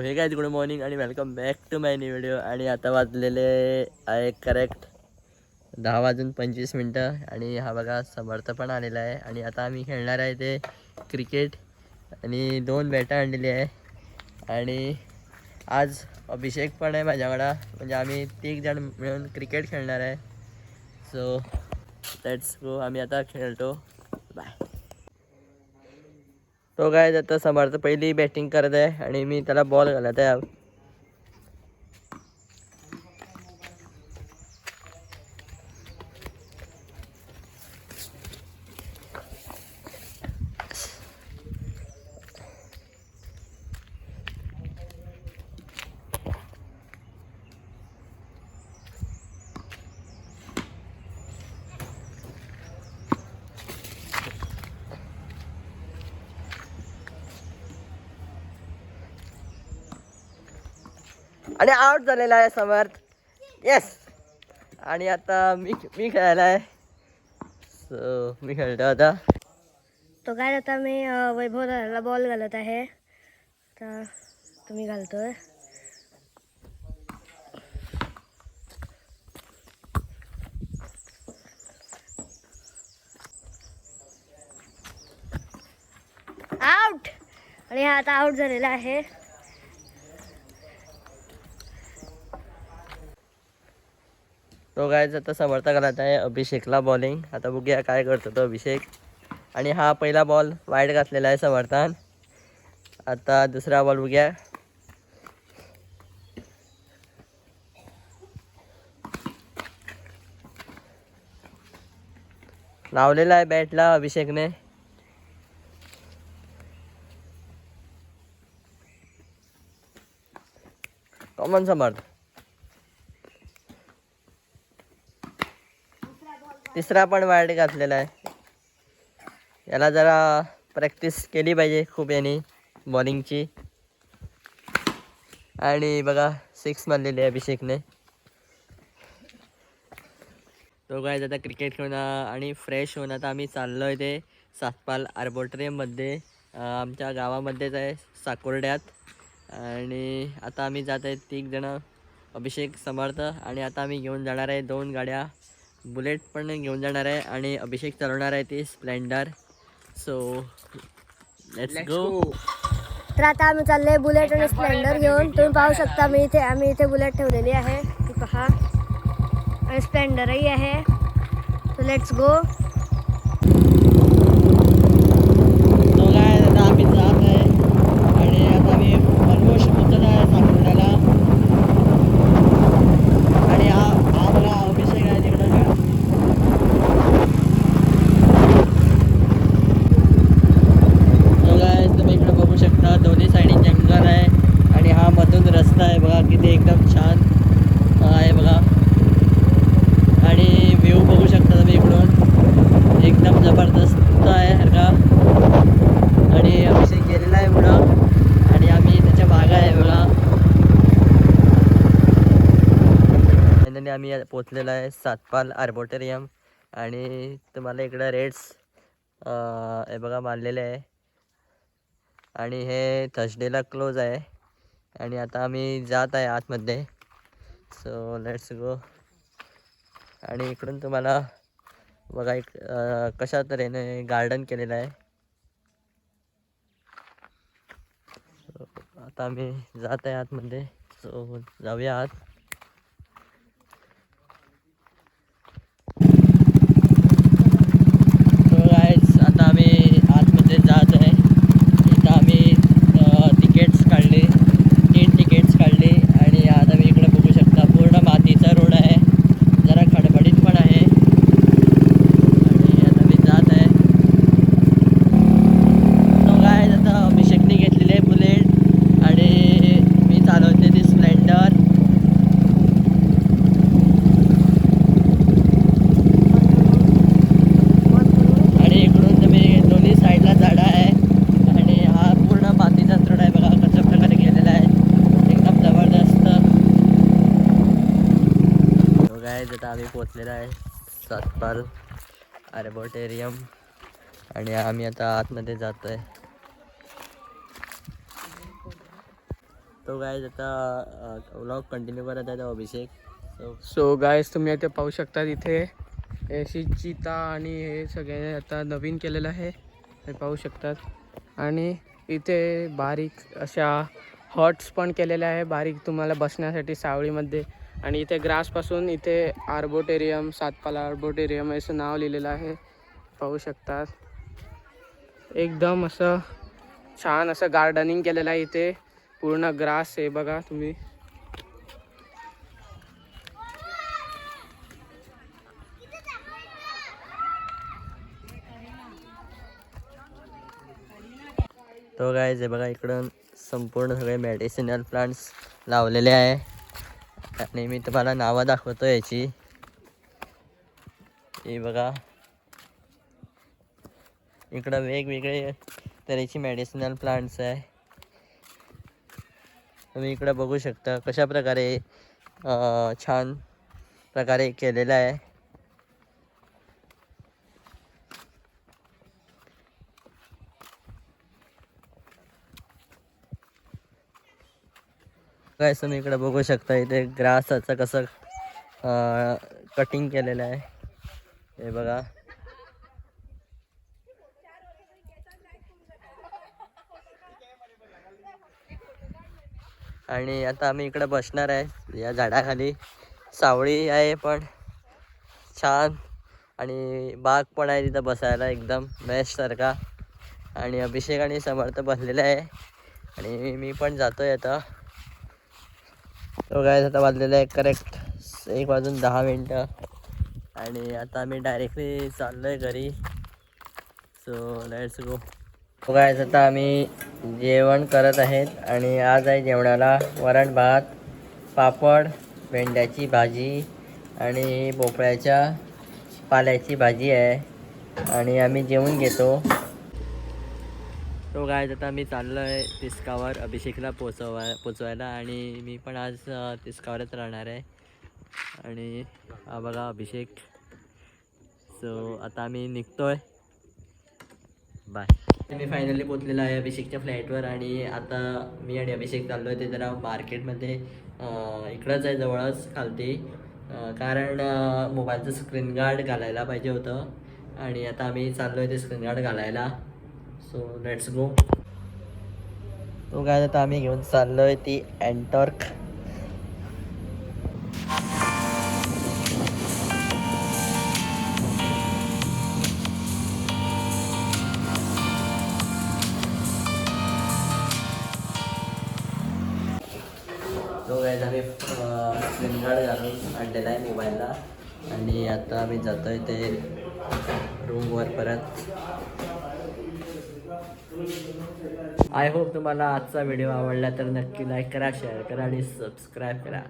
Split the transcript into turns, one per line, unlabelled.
हे काय good morning आणि welcome back to my new video. आणि आता वाजलेले आहे करेक्ट 10:25 आणि हा बघा समर्थ पण आलेला आहे. आणि आता आम्ही खेळणार आहे ते क्रिकेट आणि 2 बॅटा आणलेली आहे. आणि आज अभिषेक पण आहे माझ्याकडं, म्हणजे आम्ही 3 जण मिळून क्रिकेट खेळणार आहे. सो लेट्स गो, आम्ही आता खेळतो. बाय. तो काय आता समर्थ पहिली बॅटिंग करत आहे आणि मी त्याला बॉल घालत आहे. आणि आउट झालेला आहे समर्थ. येस. आणि आता मी खेळायला आहे. सो मी खेळतो आता.
तो काय आता मी वैभवला बॉल घालत आहे. तर तुम्ही घालतोय. आउट. आणि हा आता आउट झालेला आहे.
तो काय आता समर्थ घालत आहे अभिषेकला बॉलिंग. आता बघूया काय करतो तो अभिषेक. आणि हा पहिला बॉल वाईड घातलेला आहे समर्थान. आता दुसरा बॉल बघूया. लावलेला आहे बॅटला अभिषेकने. कॉमन समर्थ. तिसरा पण वाईड घातलेला आहे. याला जरा प्रॅक्टिस केली पाहिजे खूप याने बॉलिंगची. आणि बघा 6 मारलेली आहे अभिषेकने. तो काय आता क्रिकेट खेळून आणि फ्रेश होऊन आता आम्ही चाललो आहे ते सातपाल आर्बोरेटरियममध्ये. आमच्या गावामध्येच आहे साकोर्ड्यात. आणि आता आम्ही जात आहे 3 जण, अभिषेक समर्थ. आणि आता आम्ही घेऊन जाणार आहे 2 गाड्या. बुलेट पण घेऊन जाणार आहे आणि अभिषेक चालवणार आहे ती स्प्लेंडर. So let's go.
तर आता आम्ही चालले बुलेट आणि स्प्लेंडर घेऊन. तुम्ही पाहू शकता आम्ही इथे बुलेट ठेवलेली आहे, ती पहा. आणि स्प्लेंडरही आहे. So let's go.
तो काय आता आम्ही जात आहे आणि आता आम्ही ऑलमोस्ट पोहोचत आहे साकोर्ड्याला. आणि हा बघा अभिषेक आहे तिकडं का. तो काय तुम्ही इकडं बघू शकता दोन्ही साईडनी जंगल आहे. आणि हा मधून रस्ता आहे बघा, किती एकदम छान आहे बघा. आणि व्ह्यू बघू शकता तुम्ही इकडून, एकदम जबरदस्त आहे का. आणि अभिषेक गेलेला आहे पुढं आणि आम्ही त्याच्या मागं आहे बघा. फायनली आम्ही पोचलेलो आहे सातपाल आर्बोरेटरियम. आणि तुम्हाला इकडं रेट्स हे बघा मारलेले आहे. आणि हे थर्सडेला क्लोज आहे. आणि आता आम्ही जात आहे आतमध्ये. So let's go. आणि इकडून तुम्हाला बघा कशा तऱ्हेने गार्डन केलेलं आहे. आता आम्ही जात आहे आतमध्ये. सो जाऊया आत. सो गाईज आता आम्ही आतमध्ये जात आहे. इथं आम्ही तिकीट्स काढले, 3 तिकीट्स काढले. आणि आता मी इकडे बघू शकता पूर्ण मातीचा रोड आहे, जरा खडबडीत पण आहे. आणि आता मी जात आहे. तो काय आता अभिषेकने घेतलेली आहे बुलेट आणि मी चालवते ती स्प्लेंडर. आणि इकडून तुम्ही दोन्ही साईडला झाडं आहे. आणि हा पूर्ण मातीचा रोड आहे बघा कशा प्रकारे गेलेला आहे, एकदम जबरदस्त. काय आता आम्ही पोचलेला आहे सातपाल आर्बोरेटरियम. आणि आम्ही आता आतमध्ये जातो आहे. तो गाईज आता व्लॉग कंटिन्यू करत आहे तो अभिषेक.
सो गाईज तुम्ही आता पाहू शकता इथे अशी चिता आणि हे सगळे आता नवीन केलेलं आहे हे पाहू शकतात. आणि इथे बारीक अशा हॉट्स पण केलेल्या आहे बारीक तुम्हाला बसण्यासाठी सावळीमध्ये. आणि इथे ग्रासपासून इथे आर्बोटेरियम सातपाला आर्बोटेरियम असं नाव लिहिलेलं आहे पाहू शकतात. एकदम असं छान असं गार्डनिंग केलेलं आहे इथे. पूर्ण ग्रास आहे बघा तुम्ही.
तो गाईज आहे बघा इकडं संपूर्ण सगळे मेडिसिनल प्लांट्स लावलेले आहे. आणि मी तुम्हाला नावं दाखवतो याची. ही बघा इकडं वेगवेगळे तऱ्हेची मेडिसिनल प्लांट्स आहे. तुम्ही इकडं बघू शकता कशा प्रकारे छान प्रकारे केलेलं आहे. काय तुम्ही इकडे बघू शकता इथे ग्रासाचं कसं कटिंग केलेलं आहे हे बघा. आणि आता आम्ही इकडे बसणार आहे या झाडाखाली. सावळी आहे पण छान आणि बाग पण आहे तिथं बसायला एकदम बेस्ट सारखा. आणि अभिषेक आणि समर्थ बसलेले आहे आणि मी पण जातोय आता. तो गाईज आता वाजलेला आहे करेक्ट 1:10 आणि आता आम्ही डायरेक्टली चाललो आहे घरी. So let's go. तो गाईज आता आम्ही जेवण करत आहेत आणि आज आहे जेवणाला वरण भात पापड भेंड्याची भाजी आणि भोपळ्याच्या पाल्याची भाजी आहे आणि आम्ही जेवून घेतो. तो गाईज आता मी चाललो आहे तिसकावर अभिषेकला पोचवायला आणि मी पण आज तिसकावरच राहणार आहे. आणि हा बघा अभिषेक. सो आता आम्ही निघतोय. बाय. मी फायनली पोचलेलो आहे अभिषेकच्या फ्लॅटवर आणि आता मी आणि अभिषेक चाललो आहे ते जरा मार्केटमध्ये इकडंच आहे जवळच खालती. कारण मोबाईलचं स्क्रीन गार्ड घालायला पाहिजे होतं आणि आता आम्ही चाललो आहे ते स्क्रीन गार्ड घालायला. So let's go. तो काय आता आम्ही घेऊन चाललो आहे ती अँटॉर्क. तो काय आम्ही स्क्रीन गार्ड घालून आणलेला आहे मोबाईलला आणि आता आम्ही जातो आहे ते रूमवर परत. आय होप तुम्हाला आजचा व्हिडिओ आवडला तर नक्की लाईक करा शेअर करा आणि सबस्क्राईब करा.